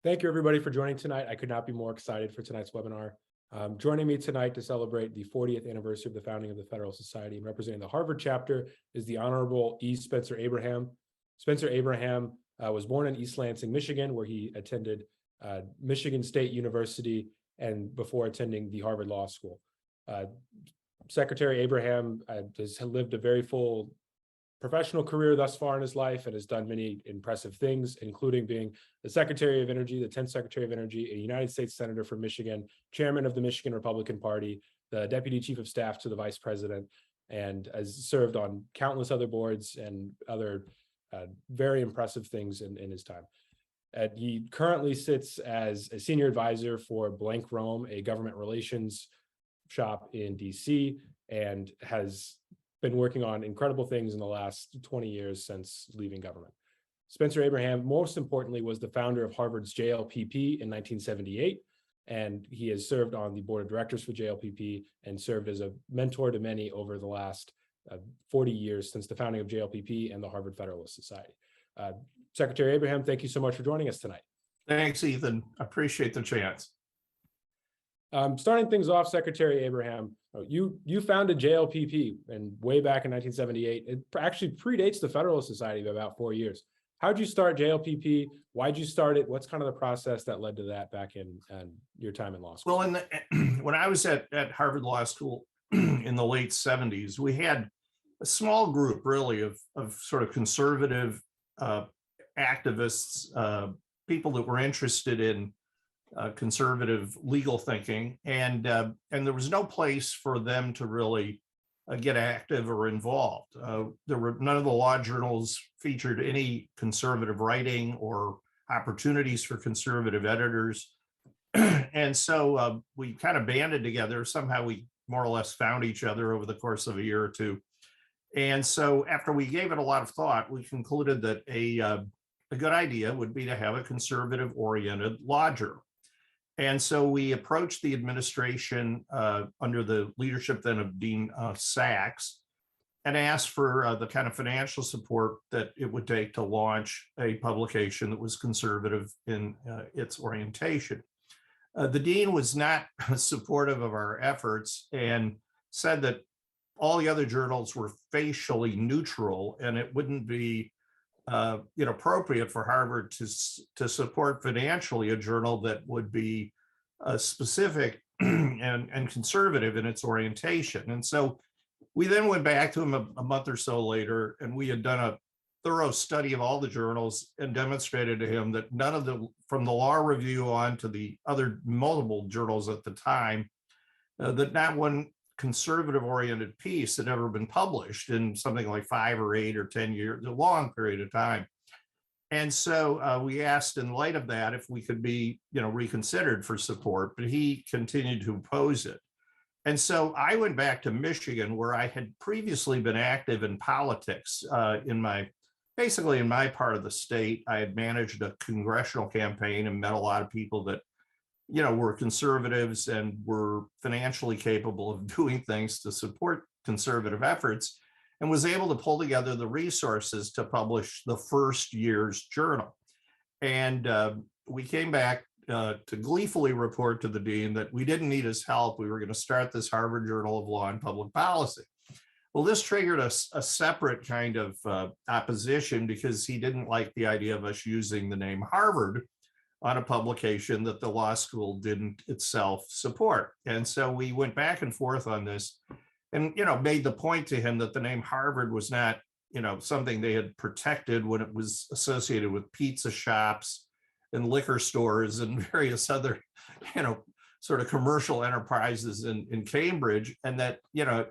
Thank you, everybody, for joining tonight. I could not be more excited for tonight's webinar. Joining me tonight to celebrate the 40th anniversary of the founding of the Federalist Society and representing the Harvard chapter is the Honorable E. Spencer Abraham. Spencer Abraham was born in East Lansing, Michigan, where he attended Michigan State University and before attending the Harvard Law School. Secretary Abraham has lived a very full professional career thus far in his life and has done many impressive things, including being the Secretary of Energy, the 10th Secretary of Energy, a United States Senator from Michigan, Chairman of the Michigan Republican Party, the Deputy Chief of Staff to the Vice President, and has served on countless other boards and other very impressive things in his time. He currently sits as a senior advisor for Blank Rome, a government relations shop in DC, and has been working on incredible things in the last 20 years since leaving government. Spencer Abraham, most importantly, was the founder of Harvard's JLPP in 1978, and he has served on the board of directors for JLPP and served as a mentor to many over the last 40 years since the founding of JLPP and the Harvard Federalist Society. Secretary Abraham, thank you so much for joining us tonight. Thanks, Ethan. Appreciate the chance. Starting things off, Secretary Abraham, you founded JLPP and way back in 1978. It actually predates the Federalist Society by about 4 years. How'd you start JLPP? Why'd you start it? What's kind of the process that led to that back in your time in law school? Well, when I was at Harvard Law School in the late 70s, we had a small group really of sort of conservative activists, people that were interested in conservative legal thinking, and there was no place for them to really get active or involved. There were none of the law journals featured any conservative writing or opportunities for conservative editors, and so we kind of banded together. Somehow we more or less found each other over the course of a year or two, and so after we gave it a lot of thought, we concluded that a good idea would be to have a conservative-oriented law journal. And so we approached the administration under the leadership then of Dean Sachs and asked for the kind of financial support that it would take to launch a publication that was conservative in its orientation. The dean was not supportive of our efforts and said that all the other journals were facially neutral and it wouldn't be appropriate for Harvard to support financially a journal that would be specific and conservative in its orientation. And so we then went back to him a month or so later, and we had done a thorough study of all the journals and demonstrated to him that none of from the Law Review on to the other multiple journals at the time, that not one conservative-oriented piece had ever been published in something like 5 or 8 or 10 years, a long period of time. And so we asked in light of that if we could be, reconsidered for support, but he continued to oppose it. And so I went back to Michigan, where I had previously been active in politics basically in my part of the state. I had managed a congressional campaign and met a lot of people that were conservatives and were financially capable of doing things to support conservative efforts, and was able to pull together the resources to publish the first year's journal. And we came back to gleefully report to the dean that we didn't need his help. We were going to start this Harvard Journal of Law and Public Policy. Well, this triggered a separate kind of opposition because he didn't like the idea of us using the name Harvard on a publication that the law school didn't itself support. And so we went back and forth on this and, made the point to him that the name Harvard was not, something they had protected when it was associated with pizza shops and liquor stores and various other, sort of commercial enterprises in Cambridge. And that,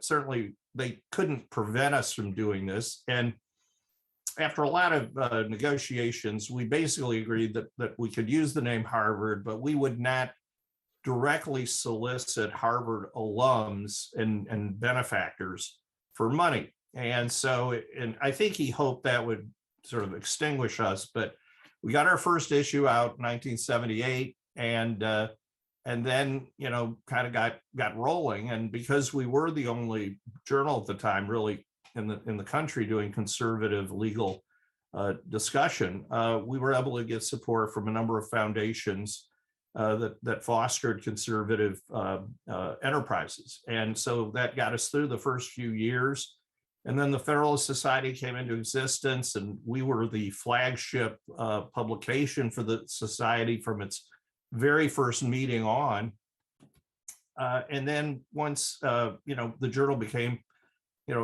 certainly they couldn't prevent us from doing this. And after a lot of negotiations, we basically agreed that we could use the name Harvard, but we would not directly solicit Harvard alums and benefactors for money. And so, and I think he hoped that would sort of extinguish us, but we got our first issue out in 1978, and then, kind of got rolling. And because we were the only journal at the time really in the country doing conservative legal discussion, we were able to get support from a number of foundations that fostered conservative enterprises. And so that got us through the first few years. And then the Federalist Society came into existence, and we were the flagship publication for the society from its very first meeting on. And then once, the journal became,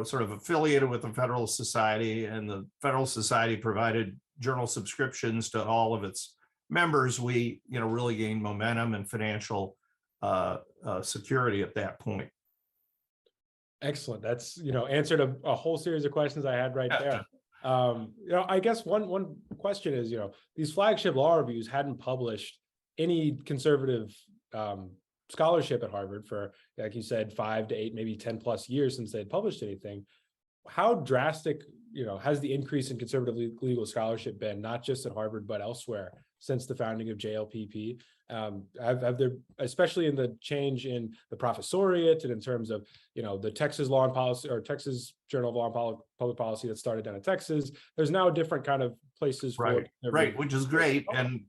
sort of affiliated with the Federalist Society, and the Federalist Society provided journal subscriptions to all of its members, we, really gained momentum and financial security at that point. Excellent. That's, answered a whole series of questions I had right there. I guess one question is, these flagship law reviews hadn't published any conservative scholarship at Harvard for, like you said, 5 to 8, maybe 10 plus years since they had published anything. How drastic, has the increase in conservative legal scholarship been, not just at Harvard, but elsewhere since the founding of JLPP? Have there, especially in the change in the professoriate and in terms of, the Texas Law and Policy, or Texas Journal of Law and Public Policy that started down in Texas, there's now different kind of places. Right, which is great. And,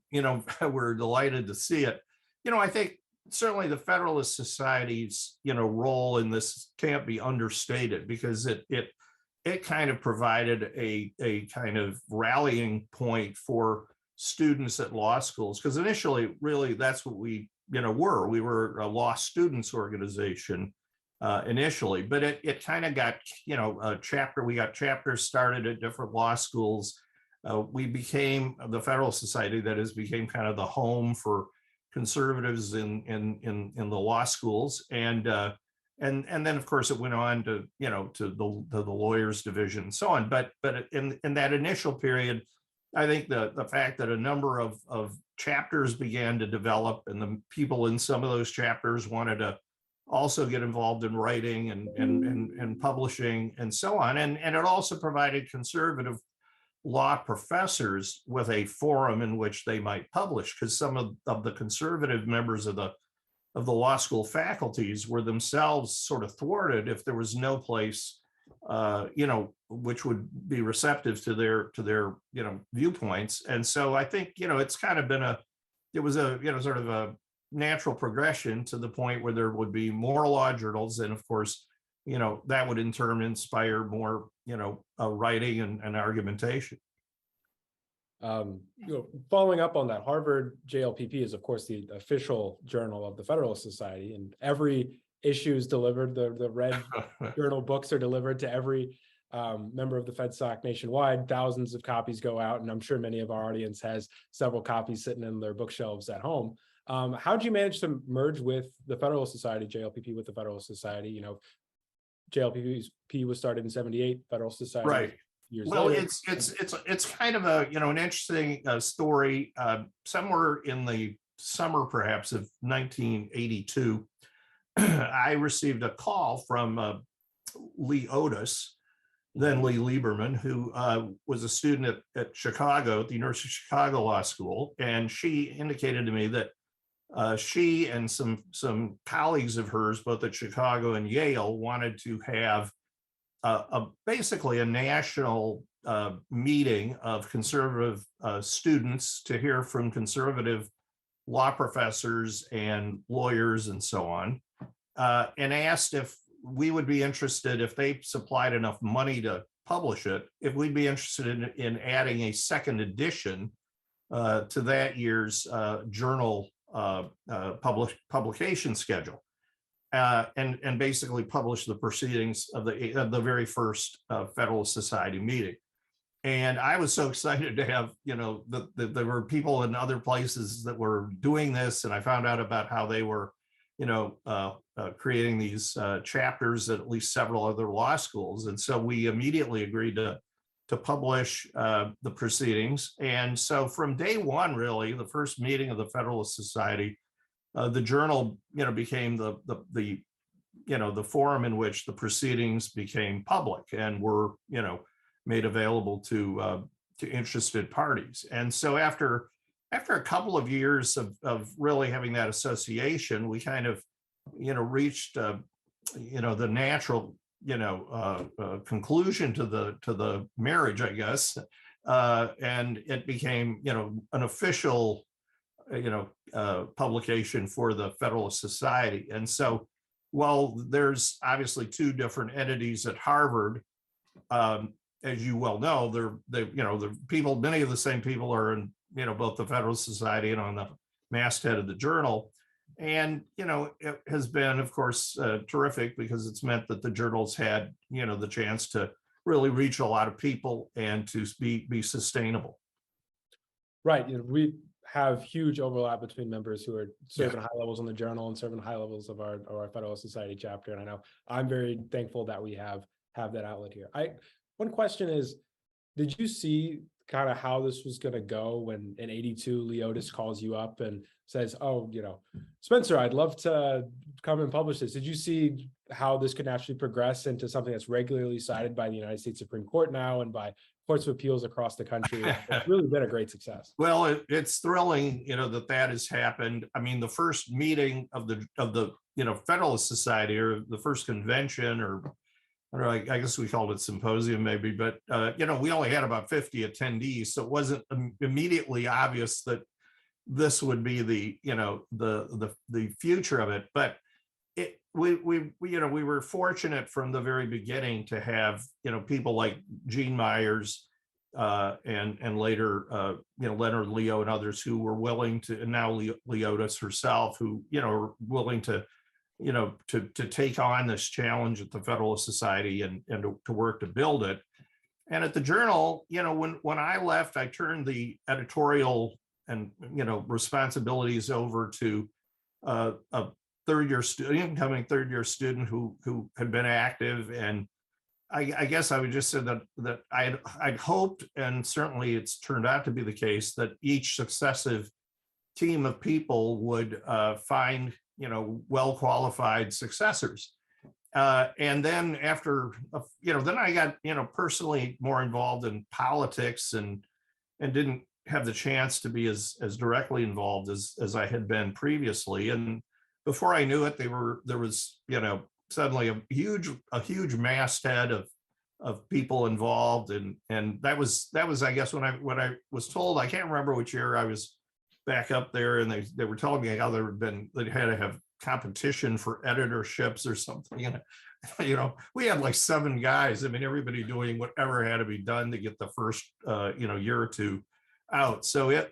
we're delighted to see it. I think certainly the Federalist Society's, role in this can't be understated, because it kind of provided a kind of rallying point for students at law schools, because initially, really, that's what we, were. We were a law students organization initially, but it kind of got, we got chapters started at different law schools. We became the Federalist Society, that is, became kind of the home for conservatives in the law schools, and then of course it went on to to the lawyers division and so on. But in that initial period, I think the fact that a number of chapters began to develop, and the people in some of those chapters wanted to also get involved in writing and publishing and so on, and it also provided conservative law professors with a forum in which they might publish, because some of the conservative members of the law school faculties were themselves sort of thwarted if there was no place, which would be receptive to their viewpoints. And so I think, it's kind of been it was a, sort of a natural progression to the point where there would be more law journals. And of course, that would in turn inspire more, writing and argumentation. Following up on that, Harvard JLPP is, of course, the official journal of the Federalist Society, and every issue is delivered. The red journal books are delivered to every member of the FedSoc nationwide. Thousands of copies go out, and I'm sure many of our audience has several copies sitting in their bookshelves at home. How did you manage to merge with the Federalist Society, JLPP with the Federalist Society? JLPP was started in '78, Federalist Society. Right. Well, later. It's kind of an interesting story. Somewhere in the summer, perhaps, of 1982, I received a call from Lee Otis, then Lee Lieberman, who was a student at Chicago, at the University of Chicago Law School, and she indicated to me that she and some colleagues of hers, both at Chicago and Yale, wanted to have basically a national meeting of conservative students to hear from conservative law professors and lawyers and so on, and asked if we would be interested, if they supplied enough money to publish it, if we'd be interested in adding a second edition to that year's journal publication schedule, and basically publish the proceedings of the very first Federalist Society meeting. And I was so excited to have, there were people in other places that were doing this, and I found out about how they were, creating these chapters at least several other law schools. And so we immediately agreed to publish the proceedings. And so from day one, really, the first meeting of the Federalist Society, the journal, became the forum in which the proceedings became public and were, made available to interested parties. And so after a couple of years of really having that association, we kind of, reached, the natural, conclusion to the marriage, I guess, and it became, an official, publication for the Federalist Society. And so, while there's obviously two different entities at Harvard, as you well know, the people, many of the same people are in, both the Federalist Society and on the masthead of the journal. And, it has been, of course, terrific, because it's meant that the journals had, the chance to really reach a lot of people and to be sustainable. Right. We have huge overlap between members who are serving high levels on the journal and serving high levels of our Federalist Society chapter. And I know I'm very thankful that we have that outlet here. One question is, did you see kind of how this was going to go when in '82 Leotis calls you up and says, "Oh, Spencer, I'd love to come and publish this"? Did you see how this could naturally progress into something that's regularly cited by the United States Supreme Court now and by courts of appeals across the country? It's really been a great success. Well, it's thrilling, that has happened. I mean, the first meeting of the Federalist Society, or the first convention, or I don't know, I guess we called it symposium maybe, but we only had about 50 attendees, so it wasn't immediately obvious that this would be the future of it. But we were fortunate from the very beginning to have people like Gene Myers and later Leonard Leo and others who were willing to, and now Leotis herself, who are willing to to take on this challenge at the Federalist Society and to work to build it. And at the journal, when I left, I turned the editorial and responsibilities over to a third-year student, incoming third-year student who had been active. And I guess I would just say that I'd hoped, and certainly it's turned out to be the case, that each successive team of people would find well-qualified successors. And then after, then I got, personally more involved in politics and didn't have the chance to be as directly involved as I had been previously. And before I knew it, there was, suddenly a huge masthead of people involved. And that was, I guess, when I was told, I can't remember which year I was back up there, and they were telling me how they had to have competition for editorships or something. And we had like 7 guys. I mean, everybody doing whatever had to be done to get the first year or two out. So I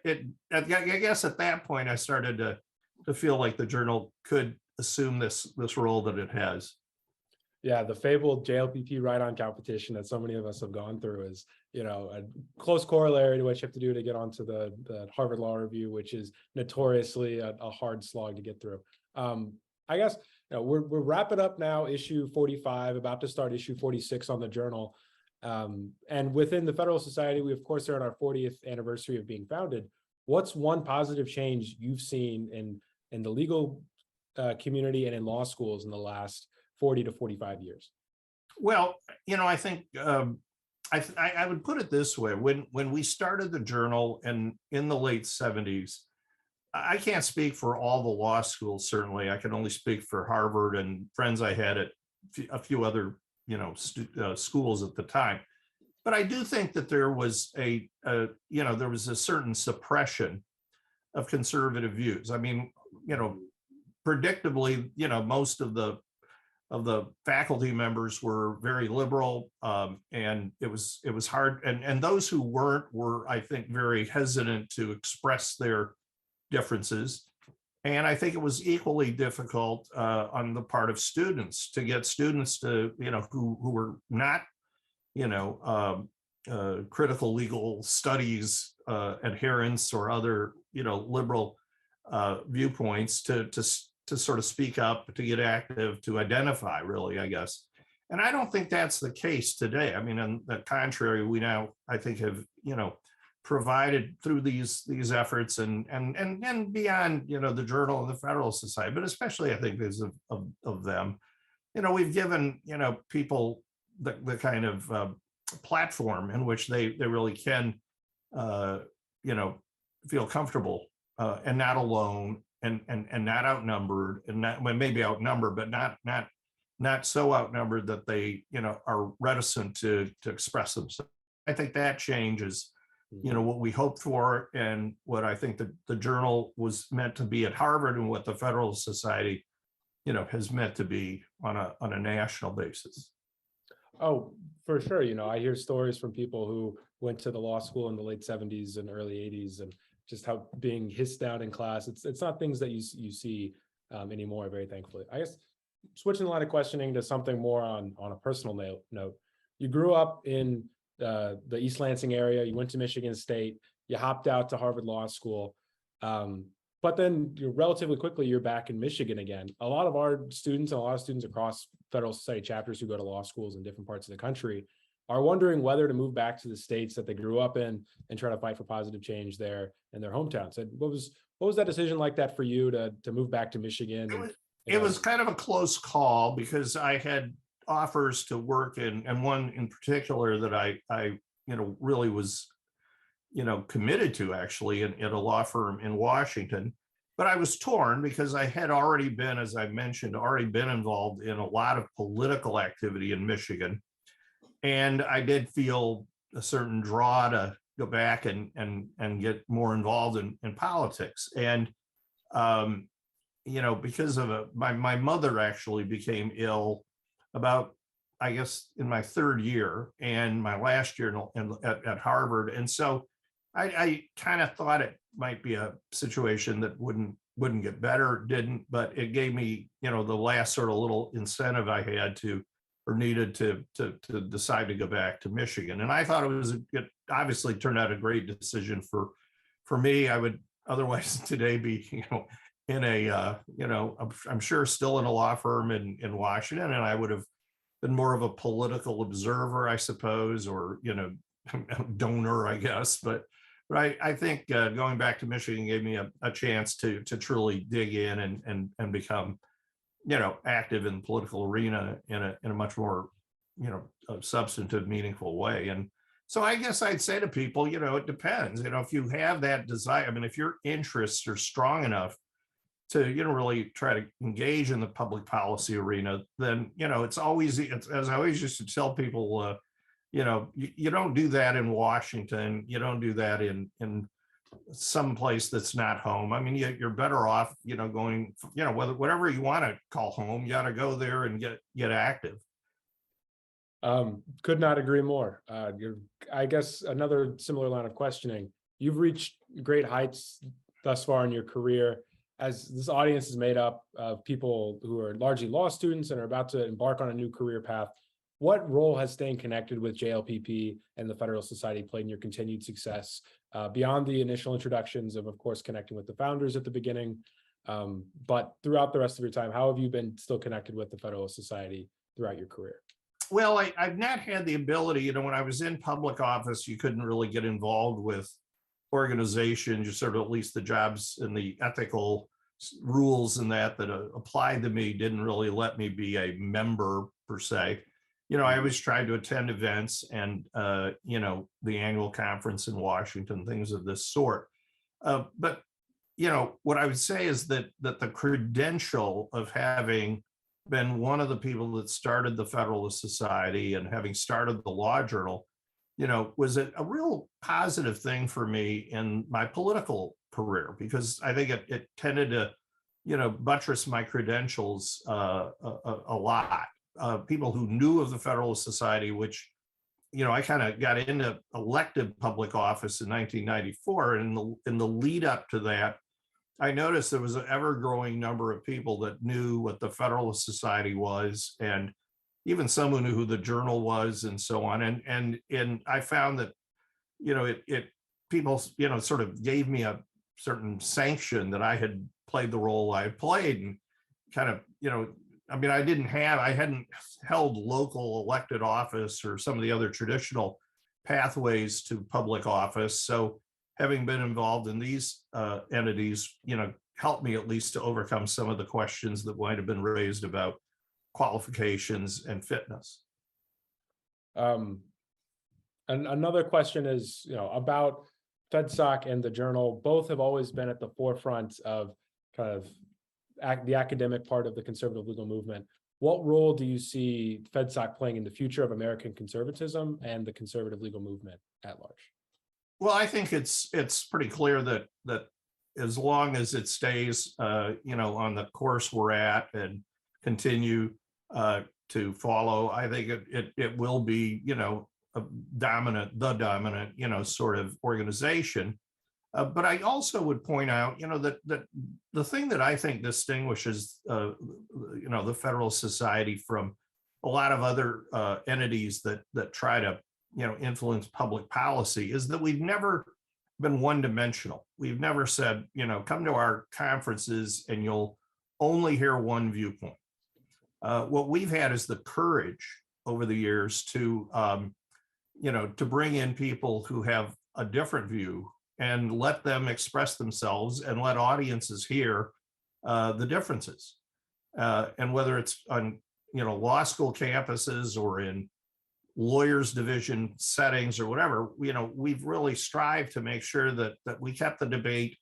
guess at that point I started to feel like the journal could assume this role that it has. Yeah, the fabled JLPP write-on competition that so many of us have gone through is, a close corollary to what you have to do to get onto the Harvard Law Review, which is notoriously a hard slog to get through. I guess we're wrapping up now issue 45, about to start issue 46 on the journal. And within the Federalist Society, we of course are on our 40th anniversary of being founded. What's one positive change you've seen in the legal community and in law schools in the last 40 to 45 years? Well, I think I would put it this way. When we started the journal and in the late 70s, I can't speak for all the law schools, certainly. I can only speak for Harvard and friends I had at a few other schools at the time. But I do think that there was there was a certain suppression of conservative views. I mean, predictably, most of the faculty members were very liberal, and it was hard. And those who weren't were, I think, very hesitant to express their differences. And I think it was equally difficult on the part of students to get students to, who were not, critical legal studies adherents or other, liberal viewpoints to sort of speak up, to get active, to identify, really, I guess. And I don't think that's the case today. I mean, on the contrary, we now, I think, have, provided through these efforts and beyond, the journal and the Federalist Society, but especially I think because of them, we've given, people the kind of platform in which they really can, feel comfortable and not alone and not outnumbered, and not, well, maybe outnumbered, but not so outnumbered that they, are reticent to express themselves. I think that change is what we hoped for and what I think that the journal was meant to be at Harvard and what the Federalist Society, has meant to be on a national basis. Oh, for sure. I hear stories from people who went to the law school in the late 70s and early 80s, and just how being hissed out in class. It's not things that you see anymore, very thankfully. I guess switching the line of questioning to something more on a personal note. You grew up in the East Lansing area. You went to Michigan State. You hopped out to Harvard Law School. But then relatively quickly, you're back in Michigan again. A lot of our students and a lot of students across Federalist Society chapters who go to law schools in different parts of the country are wondering whether to move back to the states that they grew up in and try to fight for positive change there in their hometowns. And what was that decision like that for you to move back to Michigan? It was kind of a close call because I had offers to work in, and one in particular that I really was committed to, actually, at a law firm in Washington. But I was torn because I had already been, as I mentioned, involved in a lot of political activity in Michigan. And I did feel a certain draw to go back and get more involved in politics. And, because of my mother actually became ill about, I guess, in my third year and my last year at Harvard. And so I kind of thought it might be a situation that wouldn't get better, didn't, but it gave me, the last sort of little incentive I had needed to decide to go back to Michigan. And I thought it obviously turned out a great decision for me. I would otherwise today be, in a, I'm sure still in a law firm in Washington, and I would have been more of a political observer, I suppose, or, donor, I guess. But I think going back to Michigan gave me a chance to truly dig in and become, active in the political arena in a much more, substantive, meaningful way. And so I guess I'd say to people, it depends. If you have that desire, I mean, if your interests are strong enough to, really try to engage in the public policy arena, then, it's always, as I always used to tell people, you don't do that in Washington. You don't do that in some place that's not home. I mean, you're better off, going, whatever you want to call home, you got to go there and get active. Could not agree more. I guess another similar line of questioning. You've reached great heights thus far in your career, as this audience is made up of people who are largely law students and are about to embark on a new career path. What role has staying connected with JLPP and the Federalist Society played in your continued success, beyond the initial introductions of course, connecting with the founders at the beginning, but throughout the rest of your time? How have you been still connected with the Federalist Society throughout your career? Well, I've not had the ability, when I was in public office, you couldn't really get involved with organizations, you sort of, at least the jobs and the ethical rules and that applied to me didn't really let me be a member per se. I always tried to attend events and, the annual conference in Washington, things of this sort. But, what I would say is that the credential of having been one of the people that started the Federalist Society and having started the Law Journal, was a real positive thing for me in my political career, because I think it tended to, buttress my credentials a lot. People who knew of the Federalist Society, which, I kind of got into elective public office in 1994. And in the lead up to that, I noticed there was an ever-growing number of people that knew what the Federalist Society was, and even someone knew who the Journal was, and so on. And I found that, it people, sort of gave me a certain sanction that I had played the role I played, and kind of, I mean, I hadn't held local elected office or some of the other traditional pathways to public office. So having been involved in these entities, helped me at least to overcome some of the questions that might have been raised about qualifications and fitness. And another question is, about FedSoc and the Journal. Both have always been at the forefront of kind of the academic part of the conservative legal movement. What role do you see FedSoc playing in the future of American conservatism and the conservative legal movement at large? Well, I think it's pretty clear that as long as it stays, on the course we're at and continue to follow, I think it will be, the dominant, sort of organization. But I also would point out, that the thing that I think distinguishes, the Federalist Society from a lot of other entities that try to, influence public policy is that we've never been one-dimensional. We've never said, come to our conferences and you'll only hear one viewpoint. What we've had is the courage over the years to, to bring in people who have a different view and let them express themselves and let audiences hear the differences. And whether it's on, law school campuses or in lawyers division settings or whatever, we've really strived to make sure that we kept the debate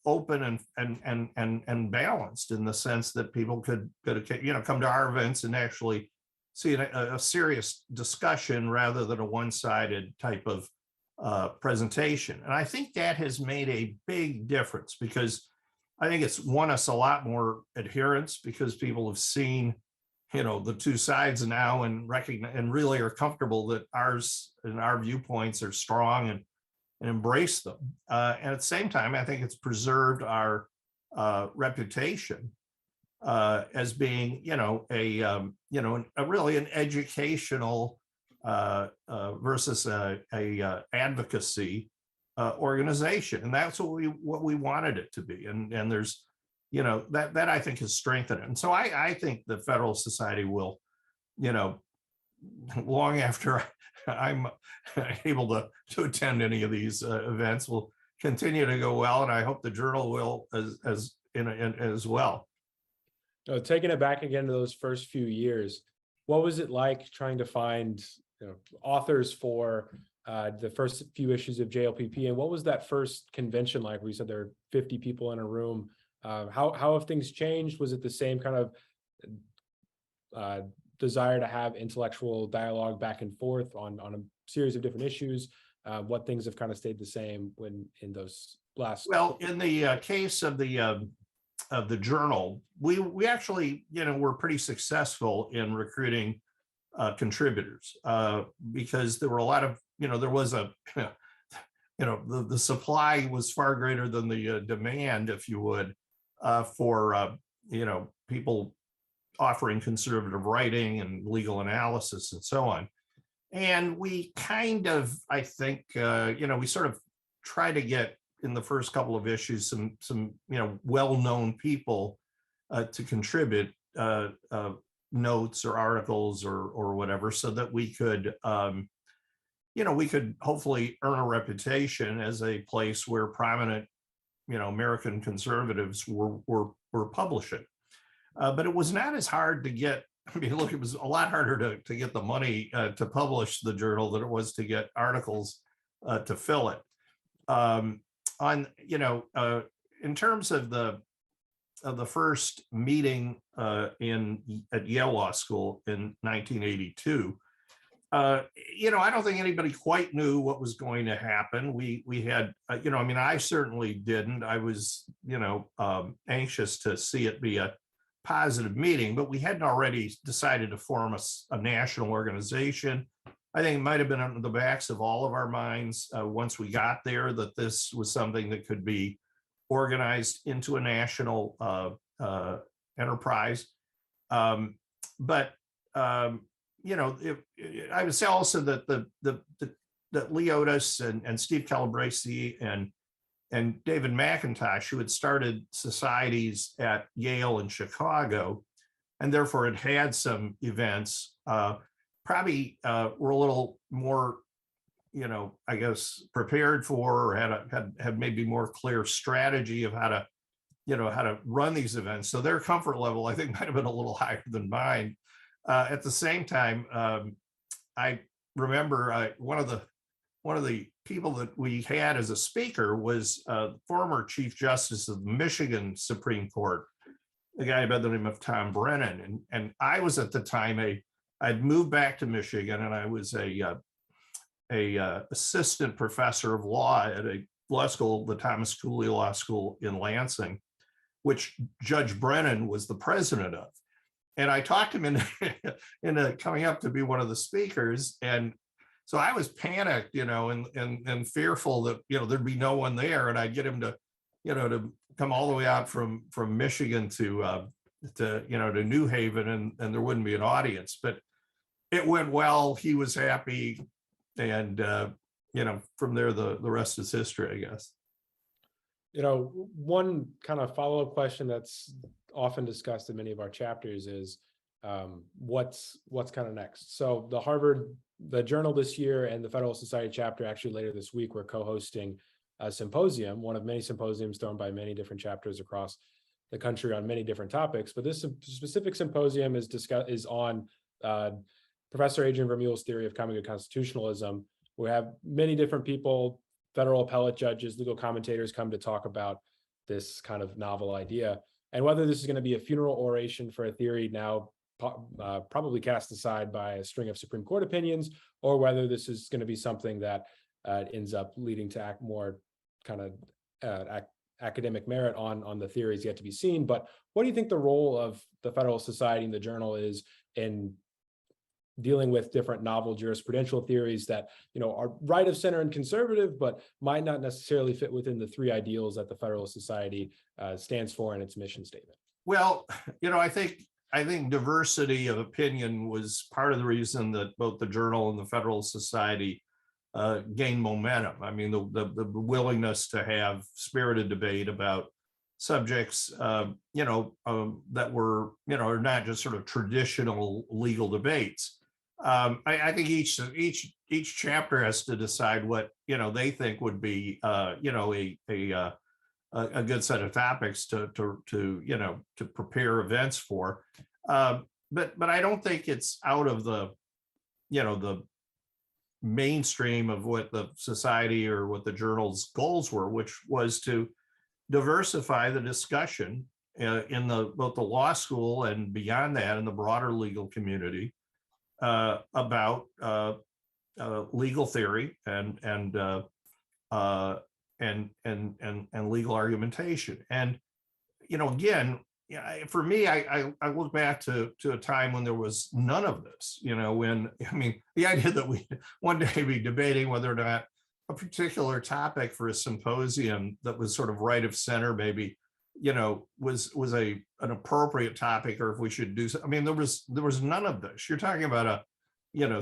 open and balanced, in the sense that people could come to our events and actually see a serious discussion rather than a one-sided type of presentation. And I think that has made a big difference, because I think it's won us a lot more adherence, because people have seen, the two sides now and recognize and really are comfortable that ours and our viewpoints are strong and embrace them. And at the same time, I think it's preserved our reputation as being, a really an educational versus a advocacy organization, and that's what we wanted it to be. And there's, that I think has strengthened it. And so I think the Federalist Society will, long after I'm able to attend any of these events, will continue to go well, and I hope the journal will as well. Taking it back again to those first few years, what was it like trying to find authors for the first few issues of JLPP, and what was that first convention like, where you said there are 50 people in a room? How have things changed? Was it the same kind of desire to have intellectual dialogue back and forth on a series of different issues? What things have kind of stayed the same when in those last? Well, in the case of the journal, we actually, were pretty successful in recruiting contributors because there were a lot of, there was a, the supply was far greater than the demand, if you would, for, people offering conservative writing and legal analysis and so on. And we kind of, I think, we sort of try to get in the first couple of issues some well-known people to contribute notes or articles or whatever, so that we could we could hopefully earn a reputation as a place where prominent American conservatives were publishing. But it was not as hard to get. I mean, look, it was a lot harder to get the money to publish the journal than it was to get articles to fill it. In terms of the first meeting at Yale Law School in 1982, I don't think anybody quite knew what was going to happen. We had, I certainly didn't. I was, anxious to see it be a positive meeting, but we hadn't already decided to form a national organization. I think it might have been on the backs of all of our minds once we got there that this was something that could be organized into a national enterprise. I would say also that that Leotis and Steve Calabresi and David McIntosh, who had started societies at Yale and Chicago, and therefore had some events, probably were a little more, I guess, prepared for, or had maybe more clear strategy of how to run these events. So their comfort level, I think, might have been a little higher than mine. At the same time, I remember one of the people that we had as a speaker was former Chief Justice of the Michigan Supreme Court, a guy by the name of Tom Brennan. And I was at the time I'd moved back to Michigan, and I was a a assistant professor of law at a law school, the Thomas Cooley Law School in Lansing, which Judge Brennan was the president of. And I talked him into coming up to be one of the speakers. And so I was panicked, and fearful that, there'd be no one there, and I'd get him to, to come all the way out from Michigan to New Haven, and there wouldn't be an audience. But it went well. He was happy. And, from there, the rest is history, I guess. One kind of follow-up question that's often discussed in many of our chapters is what's kind of next. So the Journal this year and the Federalist Society chapter actually later this week, we're co-hosting a symposium, one of many symposiums thrown by many different chapters across the country on many different topics. But this specific symposium is on Professor Adrian Vermeule's theory of common good constitutionalism. We have many different people, federal appellate judges, legal commentators come to talk about this kind of novel idea. And whether this is going to be a funeral oration for a theory now probably cast aside by a string of Supreme Court opinions, or whether this is going to be something that ends up leading to more kind of academic merit on the theories yet to be seen. But what do you think the role of the Federalist Society and the Journal is in dealing with different novel jurisprudential theories that are right of center and conservative, but might not necessarily fit within the three ideals that the Federalist Society stands for in its mission statement? Well, I think diversity of opinion was part of the reason that both the Journal and the Federalist Society gained momentum. I mean, the willingness to have spirited debate about subjects, that were, are not just sort of traditional legal debates. I think each chapter has to decide what they think would be a good set of topics to prepare events for. But I don't think it's out of the the mainstream of what the society or what the Journal's goals were, which was to diversify the discussion in both the law school and beyond that in the broader legal community about legal theory and legal argumentation. And again, for me, I look back to a time when there was none of this. The idea that we one day be debating whether or not a particular topic for a symposium that was sort of right of center maybe was an appropriate topic, or if we should do so. I mean, there was none of this. You're talking about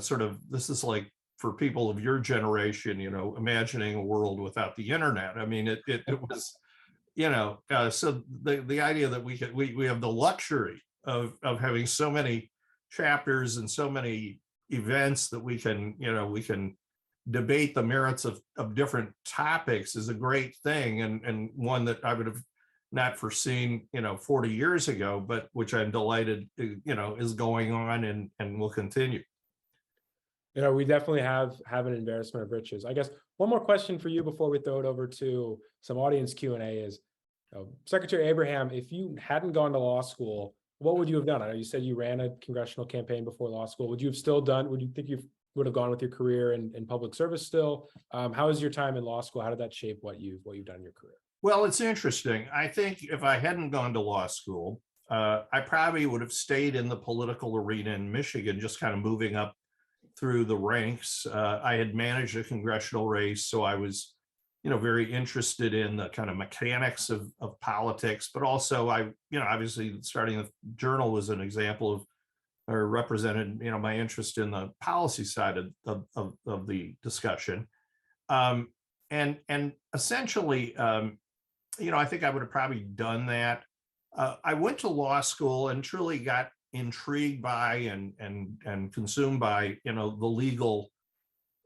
sort of, this is like for people of your generation, imagining a world without the internet. I mean, it was, so the idea that we have the luxury of having so many chapters and so many events that we can debate the merits of different topics is a great thing, and one that I would have not foreseen 40 years ago, but which I'm delighted is going on and will continue. We definitely have an embarrassment of riches. I guess one more question for you before we throw it over to some audience Q&A is, Secretary Abraham, if you hadn't gone to law school, what would you have done? I know you said you ran a congressional campaign before law school. Would you think you would have gone with your career in public service still? How was your time in law school? How did that shape what you've done in your career? Well, it's interesting. I think if I hadn't gone to law school, I probably would have stayed in the political arena in Michigan, just kind of moving up through the ranks. I had managed a congressional race, so I was, very interested in the kind of mechanics of politics, but also obviously starting the Journal was an example of, or represented, my interest in the policy side of the discussion. And essentially, I think I would have probably done that. I went to law school and truly got intrigued by and consumed by the legal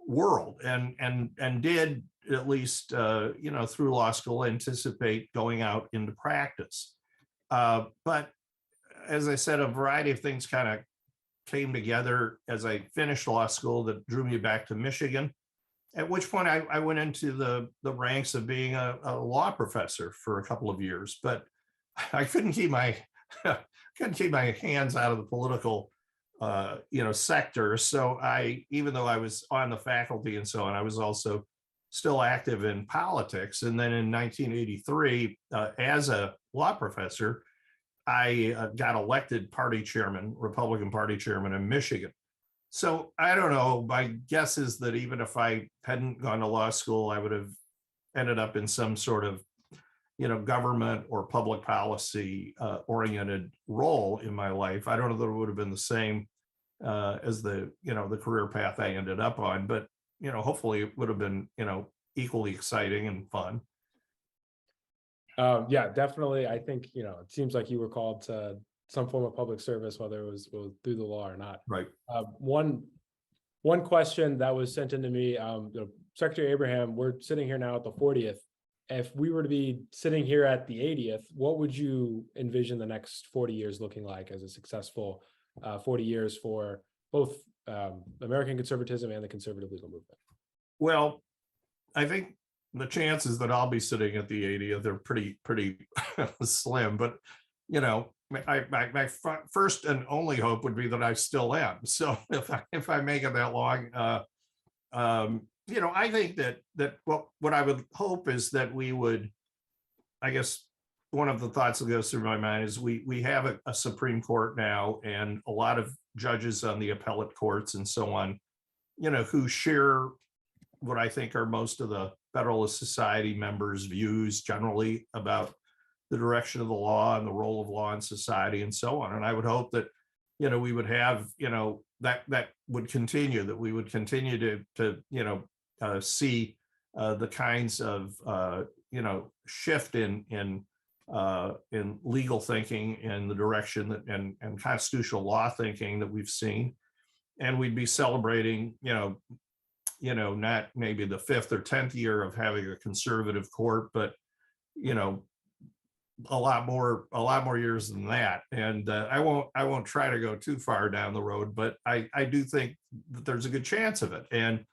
world, and did, at least through law school, anticipate going out into practice. But as I said, a variety of things kind of came together as I finished law school that drew me back to Michigan, at which point I went into the ranks of being a law professor for a couple of years. But I couldn't keep my hands out of the political sector. So even though I was on the faculty and so on, I was also still active in politics. And then in 1983, as a law professor, I got elected party chairman, Republican Party chairman in Michigan. So I don't know. My guess is that even if I hadn't gone to law school, I would have ended up in some sort of, government or public policy oriented role in my life. I don't know that it would have been the same as the career path I ended up on, but hopefully it would have been equally exciting and fun. Yeah, definitely. I think, it seems like you were called to some form of public service, whether it was through the law or not. Right. One question that was sent into me, Secretary Abraham, we're sitting here now at the 40th. If we were to be sitting here at the 80th, what would you envision the next 40 years looking like as a successful 40 years for both American conservatism and the conservative legal movement? Well, I think the chances that I'll be sitting at the 80th are pretty slim, but my first and only hope would be that I still am. So if I make it that long, I think that what I would hope is that we would, I guess one of the thoughts that goes through my mind is we have a Supreme Court now and a lot of judges on the appellate courts and so on, who share what I think are most of the Federalist Society members' views generally about the direction of the law and the role of law in society and so on. And I would hope that, we would have, that would continue, that we would continue to see the kinds of, shift in legal thinking and the direction that and constitutional law thinking that we've seen. And we'd be celebrating, not maybe the 5th or 10th year of having a conservative court, but, a lot more years than that. And I won't try to go too far down the road, but I do think that there's a good chance of it. And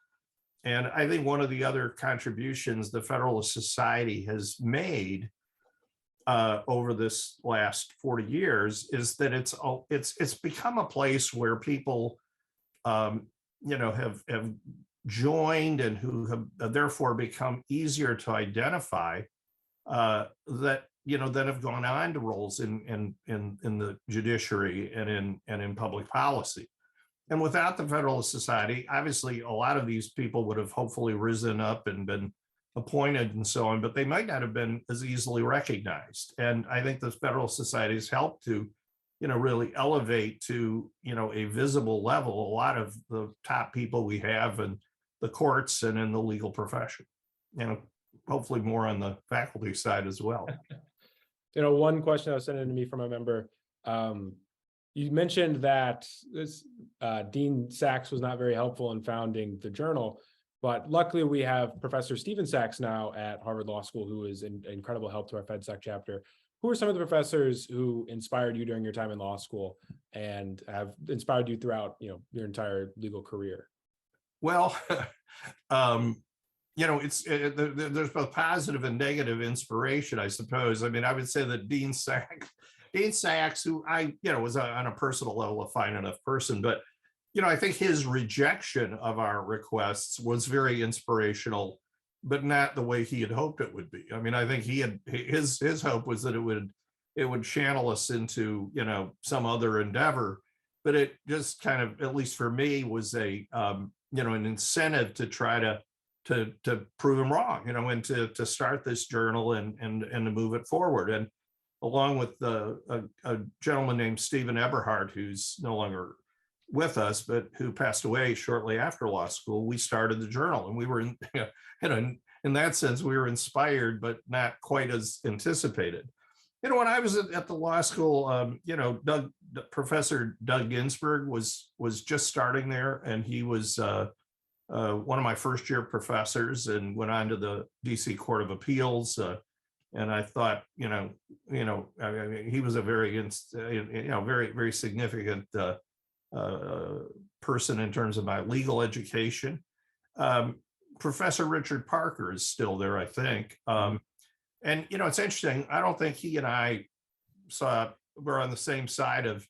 I think one of the other contributions the Federalist Society has made over this last 40 years is that it's become a place where people have joined and who have therefore become easier to identify that have gone on to roles in the judiciary and in public policy. And without the Federalist Society, obviously a lot of these people would have hopefully risen up and been appointed and so on, but they might not have been as easily recognized. And I think the Federalist Society has helped to, really elevate to, a visible level a lot of the top people we have in the courts and in the legal profession. Hopefully more on the faculty side as well. One question that was sent in to me from a member, you mentioned that this Dean Sachs was not very helpful in founding the journal, but luckily we have Professor Stephen Sachs now at Harvard Law School, who is an incredible help to our FedSec chapter. Who are some of the professors who inspired you during your time in law school and have inspired you throughout, your entire legal career? Well, there's both positive and negative inspiration, I suppose. I mean, I would say that Dean Sachs, who I, was on a personal level a fine enough person, but, I think his rejection of our requests was very inspirational, but not the way he had hoped it would be. I mean, I think his hope was that it would channel us into, some other endeavor, but it just kind of, at least for me, was an incentive to try to prove him wrong, and to start this journal and to move it forward. And along with a gentleman named Stephen Eberhard, who's no longer with us, but who passed away shortly after law school, we started the journal. And we were in that sense, we were inspired, but not quite as anticipated. When I was at the law school, Professor Doug Ginsburg was just starting there, and he was one of my first year professors and went on to the DC Court of Appeals. And I thought, he was a very, very, very significant person in terms of my legal education. Professor Richard Parker is still there, I think. And, it's interesting. I don't think he and I were on the same side of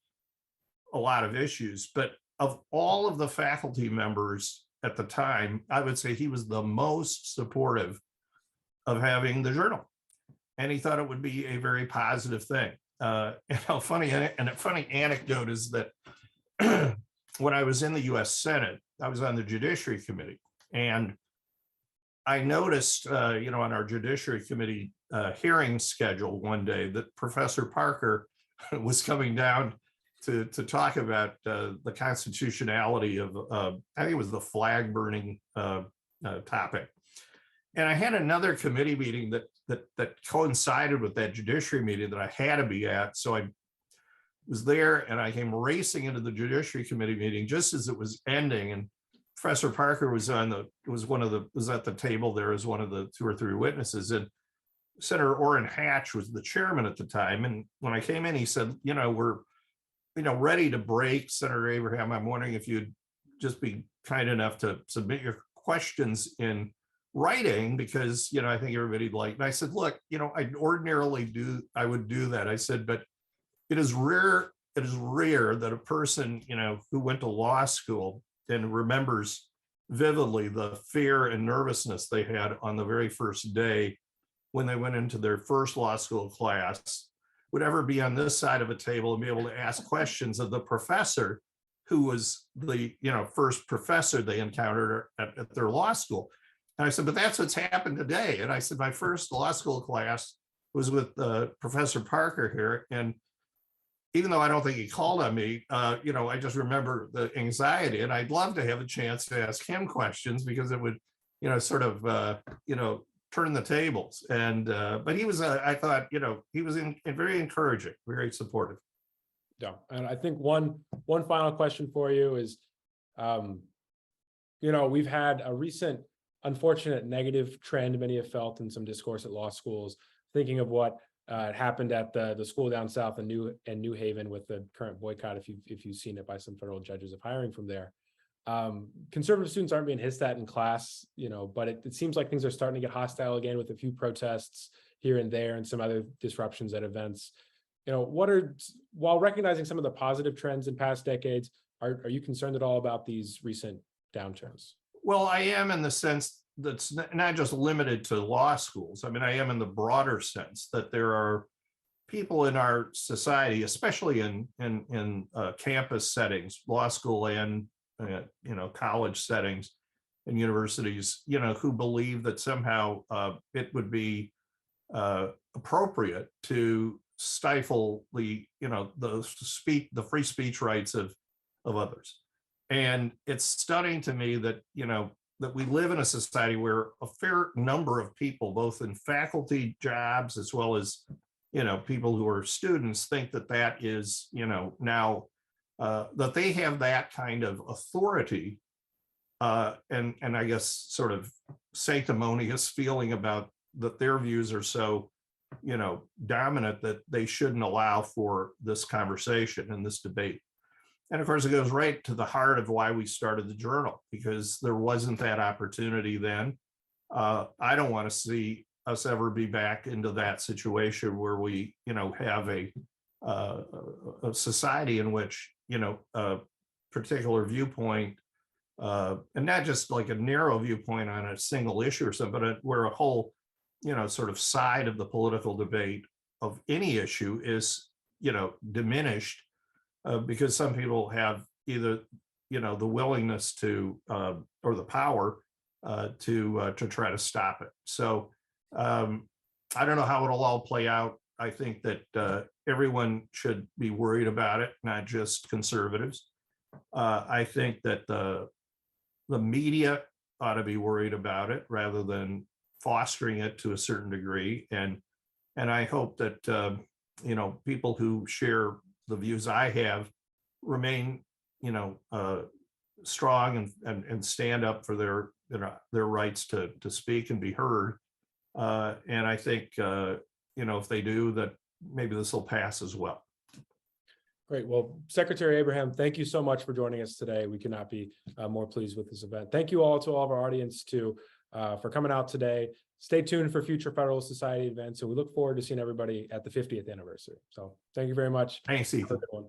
a lot of issues. But of all of the faculty members at the time, I would say he was the most supportive of having the journal. And he thought it would be a very positive thing. Funny anecdote is that when I was in the US Senate, I was on the Judiciary Committee, and I noticed, on our Judiciary Committee hearing schedule one day that Professor Parker was coming down to talk about the constitutionality of, I think it was the flag burning topic. And I had another committee meeting that coincided with that judiciary meeting that I had to be at. So I was there, and I came racing into the Judiciary Committee meeting just as it was ending. And Professor Parker was at the table there as one of the 2 or 3 witnesses. And Senator Orrin Hatch was the chairman at the time. And when I came in, he said, we're, ready to break. Senator Abraham, I'm wondering if you'd just be kind enough to submit your questions in writing, because, I think everybody'd like. And I said, look, I would do that. I said, but it is rare that a person, who went to law school and remembers vividly the fear and nervousness they had on the very first day when they went into their first law school class would ever be on this side of a table and be able to ask questions of the professor who was the first professor they encountered at their law school. And I said, but that's what's happened today. And I said, my first law school class was with Professor Parker here. And even though I don't think he called on me, I just remember the anxiety, and I'd love to have a chance to ask him questions, because it would, turn the tables. And, but he was, I thought, he was very encouraging, very supportive. Yeah, and I think one final question for you is, we've had a recent unfortunate negative trend many have felt in some discourse at law schools, thinking of what happened at the school down south in New Haven with the current boycott, if you've seen it, by some federal judges of hiring from there. Conservative students aren't being hissed at in class, but it seems like things are starting to get hostile again, with a few protests here and there and some other disruptions at events. While recognizing some of the positive trends in past decades, are you concerned at all about these recent downturns? Well, I am, in the sense that's not just limited to law schools. I mean, I am in the broader sense that there are people in our society, especially in campus settings, law school and college settings and universities, who believe that somehow it would be appropriate to stifle the free speech rights of others. And it's stunning to me that that we live in a society where a fair number of people, both in faculty jobs as well as people who are students, think that is now that they have that kind of authority and I guess sort of sanctimonious feeling about that their views are so dominant that they shouldn't allow for this conversation and this debate. And of course, it goes right to the heart of why we started the journal, because there wasn't that opportunity then. I don't want to see us ever be back into that situation where we, have a society in which, a particular viewpoint, and not just like a narrow viewpoint on a single issue or something, but where a whole, sort of side of the political debate of any issue is, diminished. Because some people have either, the willingness to or the power to try to stop it. So I don't know how it'll all play out. I think that everyone should be worried about it, not just conservatives. I think that the media ought to be worried about it rather than fostering it to a certain degree. And I hope that people who share the views I have remain, strong and stand up for their rights to speak and be heard. And I think, if they do, that maybe this will pass as well. Great. Well, Secretary Abraham, thank you so much for joining us today. We could not be more pleased with this event. Thank you all to all of our audience for coming out today. Stay tuned for future Federalist Society events, and we look forward to seeing everybody at the 50th anniversary. So thank you very much. Thanks, Ethan. Have a good one.